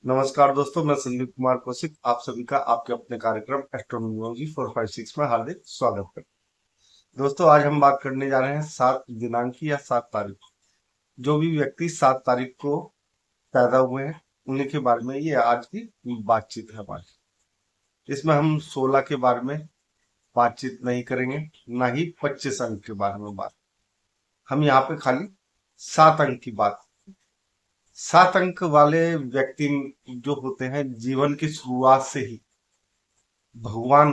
नमस्कार दोस्तों, मैं संदीप कुमार कौशिक आप सभी का आपके अपने कार्यक्रम एस्ट्रोनॉमोलॉजी 456 में हार्दिक स्वागत करता हूं। दोस्तों, आज हम बात करने जा रहे हैं 7 दिनांक की या 7 तारीख। जो भी व्यक्ति 7 तारीख को पैदा हुए हैं उन्हीं के बारे में ये आज की बातचीत है हमारी। इसमें हम 16 के बारे में बातचीत नहीं करेंगे, ना ही 25 अंक के बारे में बात। हम यहाँ पे खाली 7 अंक की बात। 7 अंक वाले व्यक्ति जो होते हैं जीवन की शुरुआत से ही भगवान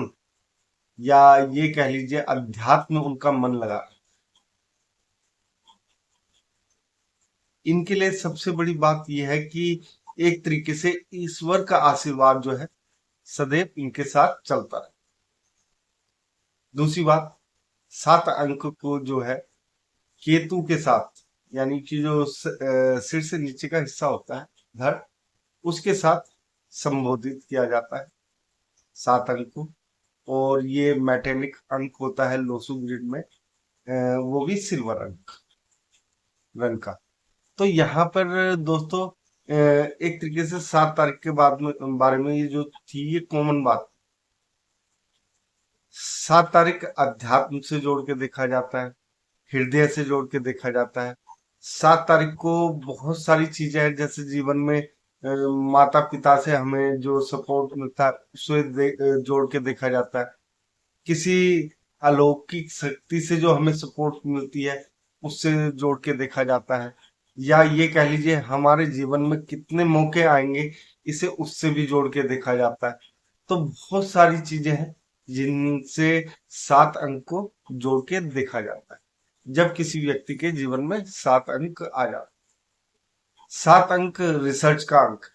या ये कह लीजिए अध्यात्म में उनका मन लगा। इनके लिए सबसे बड़ी बात यह है कि एक तरीके से ईश्वर का आशीर्वाद जो है सदैव इनके साथ चलता है। दूसरी बात, 7 अंक को जो है केतु के साथ, यानी कि जो सिर से नीचे का हिस्सा होता है धड़, उसके साथ संबोधित किया जाता है 7 अंक को। और ये मैटेलिक अंक होता है लोसू ग्रिड में, वो भी सिल्वर अंक रंग का। तो यहाँ पर दोस्तों एक तरीके से 7 तारीख के बाद में बारे में ये जो थी ये कॉमन बात। 7 तारीख अध्यात्म से जोड़ के देखा जाता है, हृदय से जोड़ के देखा जाता है। 7 तारीख को बहुत सारी चीजें हैं, जैसे जीवन में माता पिता से हमें जो सपोर्ट मिलता है उससे जोड़ के देखा जाता है। किसी अलौकिक शक्ति से जो हमें सपोर्ट मिलती है उससे जोड़ के देखा जाता है। या ये कह लीजिए हमारे जीवन में कितने मौके आएंगे इसे उससे भी जोड़ के देखा जाता है। तो बहुत सारी चीजें हैं जिनसे 7 अंक को जोड़ के देखा जाता है जब किसी व्यक्ति के जीवन में 7 अंक आ जाते। 7 अंक रिसर्च का अंक।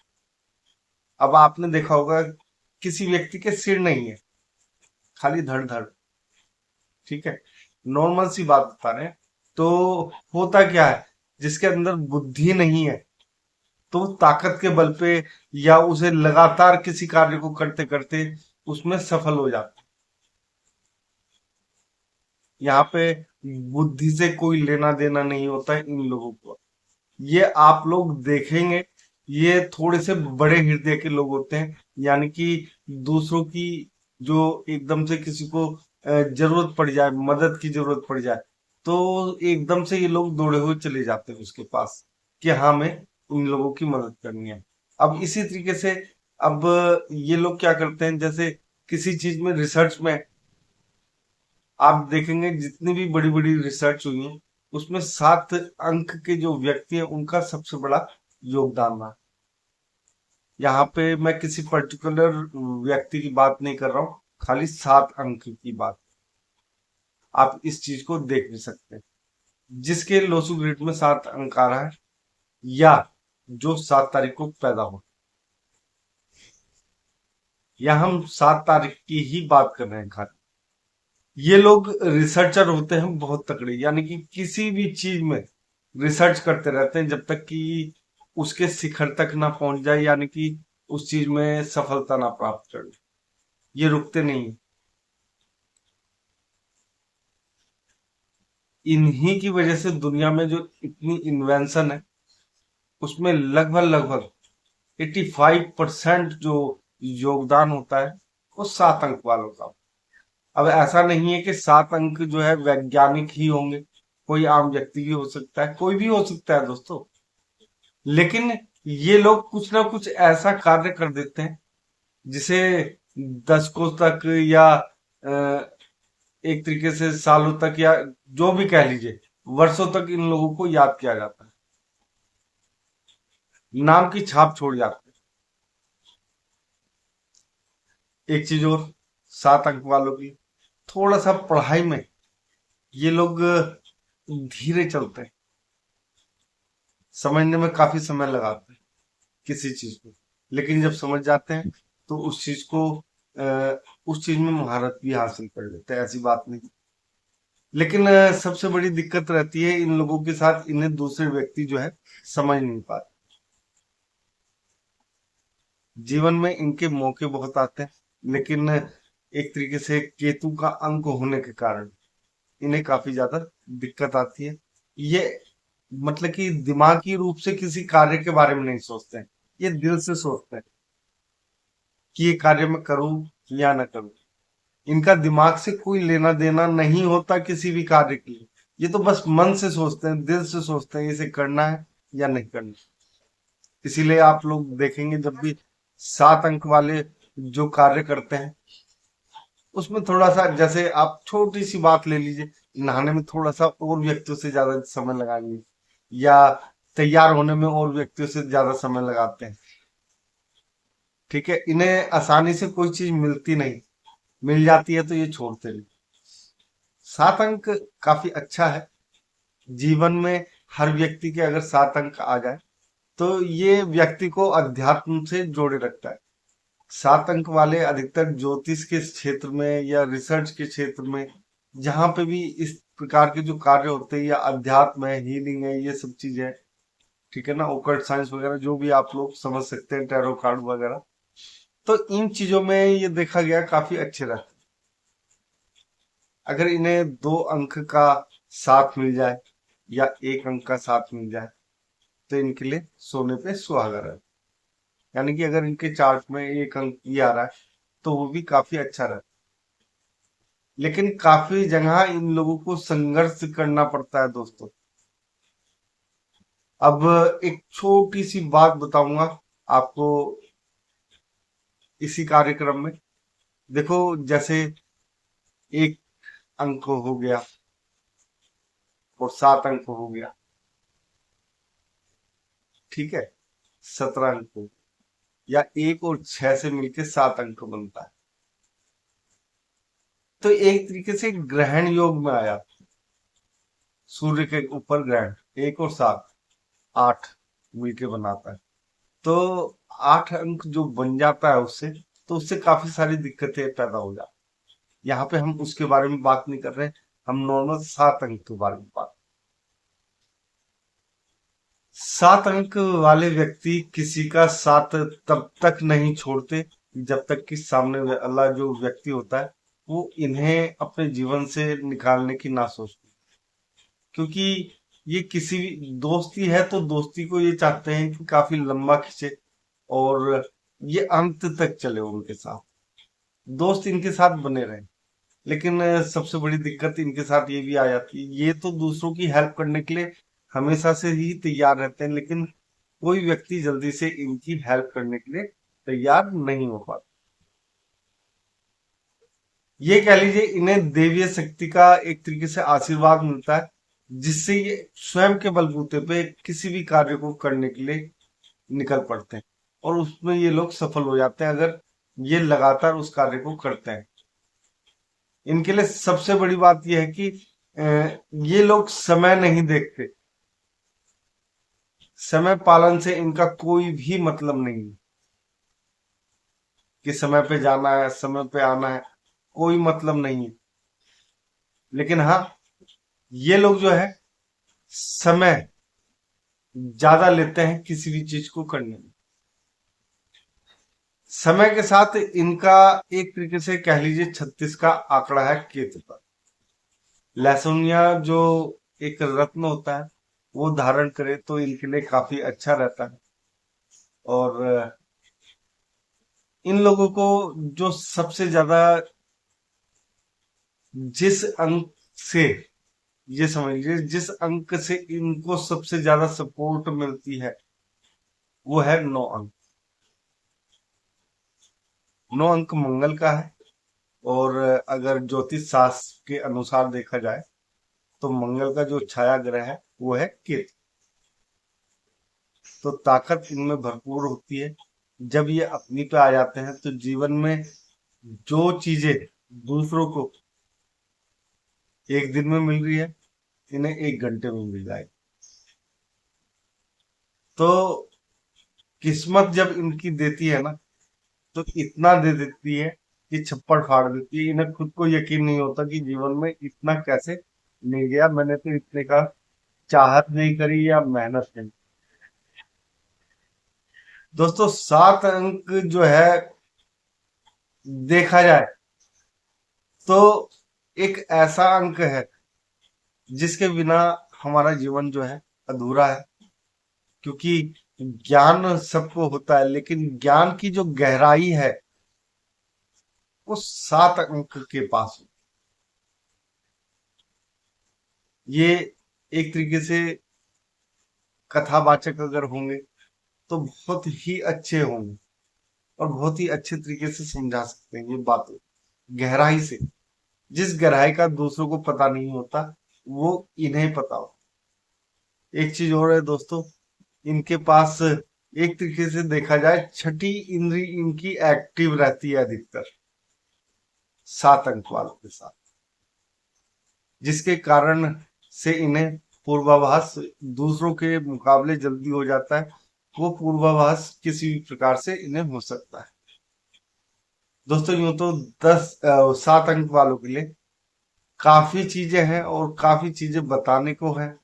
अब आपने देखा होगा किसी व्यक्ति के सिर नहीं है, खाली धड़ धड़। ठीक है, नॉर्मल सी बात बता रहे हैं। तो होता क्या है, जिसके अंदर बुद्धि नहीं है तो वो ताकत के बल पे या उसे लगातार किसी कार्य को करते करते उसमें सफल हो जाता है। यहाँ पे बुद्धि से कोई लेना देना नहीं होता है इन लोगों को। ये आप लोग देखेंगे, ये थोड़े से बड़े हृदय के लोग होते हैं, यानी कि दूसरों की जो एकदम से किसी को जरूरत पड़ जाए, मदद की जरूरत पड़ जाए, तो एकदम से ये लोग दौड़े हुए चले जाते हैं उसके पास कि हाँ हमें इन लोगों की मदद करनी है। अब इसी तरीके से अब ये लोग क्या करते हैं, जैसे किसी चीज में रिसर्च में आप देखेंगे जितनी भी बड़ी बड़ी रिसर्च हुई है उसमें 7 अंक के जो व्यक्ति हैं उनका सबसे बड़ा योगदान रहा। यहाँ पे मैं किसी पर्टिकुलर व्यक्ति की बात नहीं कर रहा हूँ, खाली 7 अंक की बात। आप इस चीज को देख भी सकते हैं, जिसके लोसू ग्रिड में 7 अंक आ रहा है या जो 7 तारीख को पैदा हो। या हम 7 तारीख की ही बात कर रहे हैं खाली। ये लोग रिसर्चर होते हैं बहुत तगड़े, यानी कि किसी भी चीज में रिसर्च करते रहते हैं जब तक कि उसके शिखर तक ना पहुंच जाए, यानी कि उस चीज में सफलता ना प्राप्त कर ले। ये रुकते नहीं हैं। इन्हीं की वजह से दुनिया में जो इतनी इन्वेंशन है उसमें लगभग लगभग 85% जो योगदान होता है वो 7 अंक वालों का। अब ऐसा नहीं है कि 7 अंक जो है वैज्ञानिक ही होंगे, कोई आम व्यक्ति भी हो सकता है, कोई भी हो सकता है दोस्तों। लेकिन ये लोग कुछ ना कुछ ऐसा कार्य कर देते हैं जिसे दशकों तक या एक तरीके से सालों तक या जो भी कह लीजिए वर्षों तक इन लोगों को याद किया जाता है, नाम की छाप छोड़ जाते हैं। एक चीज और 7 अंक वालों की, थोड़ा सा पढ़ाई में ये लोग धीरे चलते हैं, समझने में काफी समय लगाते हैं किसी चीज को। लेकिन जब समझ जाते हैं तो उस चीज को उस चीज में महारत भी हासिल कर लेते हैं, ऐसी बात नहीं। लेकिन सबसे बड़ी दिक्कत रहती है इन लोगों के साथ, इन्हें दूसरे व्यक्ति जो है समझ नहीं पाते। जीवन में इनके मौके बहुत आते हैं, लेकिन एक तरीके से केतु का अंक होने के कारण इन्हें काफी ज्यादा दिक्कत आती है। ये मतलब कि दिमागी रूप से किसी कार्य के बारे में नहीं सोचते हैं, ये दिल से सोचते हैं कि ये कार्य मैं करूं या ना करूं। इनका दिमाग से कोई लेना देना नहीं होता किसी भी कार्य के लिए। ये तो बस मन से सोचते हैं, दिल से सोचते हैं इसे करना है या नहीं करना। इसीलिए आप लोग देखेंगे जब भी 7 अंक वाले जो कार्य करते हैं, उसमें थोड़ा सा, जैसे आप छोटी सी बात ले लीजिए, नहाने में थोड़ा सा और व्यक्तियों से ज्यादा समय लगाएंगे, या तैयार होने में और व्यक्तियों से ज्यादा समय लगाते हैं। ठीक है, इन्हें आसानी से कोई चीज मिलती नहीं, मिल जाती है तो ये छोड़ते नहीं। 7 अंक काफी अच्छा है जीवन में। हर व्यक्ति के अगर 7 अंक आ जाए तो ये व्यक्ति को अध्यात्म से जोड़े रखता है। 7 अंक वाले अधिकतर ज्योतिष के क्षेत्र में या रिसर्च के क्षेत्र में, जहां पे भी इस प्रकार के जो कार्य होते हैं, या अध्यात्म है, हीलिंग है, ये सब चीजें है, ठीक है ना, ओकल्ट साइंस वगैरह जो भी आप लोग समझ सकते हैं, टैरो कार्ड वगैरह, तो इन चीजों में ये देखा गया काफी अच्छे रहते हैं। अगर इन्हें 2 अंक का साथ मिल जाए या 1 अंक का साथ मिल जाए तो इनके लिए सोने पे सुहागा है। यानी कि अगर इनके चार्ट में 1 अंक ये आ रहा है तो वो भी काफी अच्छा रहता है। लेकिन काफी जगह इन लोगों को संघर्ष करना पड़ता है दोस्तों। अब एक छोटी सी बात बताऊंगा आपको इसी कार्यक्रम में। देखो, जैसे 1 अंक हो गया और 7 अंक हो गया, ठीक है, 17 अंक हो, या 1 और 6 से मिलके 7 अंक बनता है। तो एक तरीके से ग्रहण योग में आया, सूर्य के ऊपर ग्रहण, 1 और 7, 8 मिलके बनाता है। तो 8 अंक जो बन जाता है उससे, तो उससे काफी सारी दिक्कतें पैदा हो जाती। यहाँ पे हम उसके बारे में बात नहीं कर रहे, हम नॉर्मल 7 अंक के बारे में बात। 7 अंक वाले व्यक्ति किसी का साथ तब तक नहीं छोड़ते जब तक कि सामने वाला जो व्यक्ति होता है वो इन्हें अपने जीवन से निकालने की ना सोचे। क्योंकि ये किसी भी दोस्ती है तो दोस्ती को ये चाहते हैं कि काफी लंबा खिंचे और ये अंत तक चले उनके साथ, दोस्त इनके साथ बने रहे। लेकिन सबसे बड़ी दिक्कत इनके साथ ये भी आ जाती है, ये तो दूसरों की हेल्प करने के लिए हमेशा से ही तैयार रहते हैं, लेकिन कोई व्यक्ति जल्दी से इनकी हेल्प करने के लिए तैयार नहीं हो पाता। ये कह लीजिए इन्हें देवीय शक्ति का एक तरीके से आशीर्वाद मिलता है, जिससे ये स्वयं के बलबूते पे किसी भी कार्य को करने के लिए निकल पड़ते हैं, और उसमें ये लोग सफल हो जाते हैं अगर ये लगातार उस कार्य को करते हैं। इनके लिए सबसे बड़ी बात यह है कि ये लोग समय नहीं देखते। समय पालन से इनका कोई भी मतलब नहीं है कि समय पे जाना है, समय पे आना है, कोई मतलब नहीं है। लेकिन हाँ, ये लोग जो है समय ज्यादा लेते हैं किसी भी चीज को करने में। समय के साथ इनका एक तरीके से कह लीजिए 36 का आंकड़ा है केतु पर। लहसुनिया जो एक रत्न होता है वो धारण करे तो इनके लिए काफी अच्छा रहता है। और इन लोगों को जो सबसे ज्यादा, जिस अंक से, ये समझ लीजिए जिस अंक से इनको सबसे ज्यादा सपोर्ट मिलती है वो है 9 अंक। 9 अंक मंगल का है। और अगर ज्योतिष शास्त्र के अनुसार देखा जाए तो मंगल का जो छाया ग्रह है वो है केतु। तो ताकत इनमें भरपूर होती है। जब ये अपनी पे आ जाते हैं तो जीवन में जो चीजें दूसरों को 1 दिन में मिल रही है, इन्हें 1 घंटे में मिल जाएगी। तो किस्मत जब इनकी देती है ना, तो इतना दे देती है कि छप्पड़ फाड़ देती है। इन्हें खुद को यकीन नहीं होता कि जीवन में इतना कैसे मिल गया, मैंने तो इतने का चाहत नहीं करी या मेहनत नहीं। दोस्तों, 7 अंक जो है देखा जाए तो एक ऐसा अंक है जिसके बिना हमारा जीवन जो है अधूरा है। क्योंकि ज्ञान सबको होता है, लेकिन ज्ञान की जो गहराई है वो 7 अंक के पास हो। ये एक तरीके से कथावाचक अगर होंगे तो बहुत ही अच्छे होंगे और बहुत ही अच्छे तरीके से समझा सकते हैं ये बातें गहराई से, जिस गहराई का दूसरों को पता नहीं होता वो इन्हें पता हो। एक चीज और है दोस्तों, इनके पास एक तरीके से देखा जाए छठी इंद्री इनकी एक्टिव रहती है अधिकतर 7 अंक वालों के साथ, जिसके कारण से इन्हें पूर्वाभास दूसरों के मुकाबले जल्दी हो जाता है। वो पूर्वाभास किसी भी प्रकार से इन्हें हो सकता है। दोस्तों यूं तो 7 अंक वालों के लिए काफी चीजें हैं और काफी चीजें बताने को है,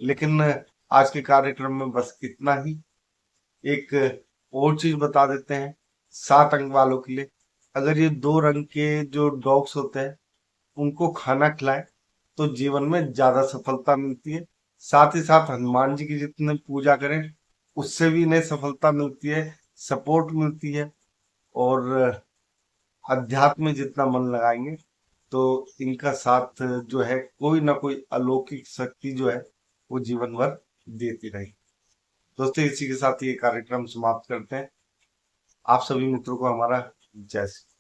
लेकिन आज के कार्यक्रम में बस इतना ही। एक और चीज बता देते हैं 7 अंक वालों के लिए, अगर ये 2 रंग के जो डॉग्स होते हैं उनको खाना खिलाएं तो जीवन में ज्यादा सफलता मिलती है। साथ ही साथ हनुमान जी की जितने पूजा करें उससे भी इन्हें सफलता मिलती है, सपोर्ट मिलती है। और अध्यात्म में जितना मन लगाएंगे तो इनका साथ जो है कोई ना कोई अलौकिक शक्ति जो है वो जीवन भर देती रहेगी। दोस्तों इसी के साथ ये कार्यक्रम समाप्त करते हैं। आप सभी मित्रों को हमारा जय श्री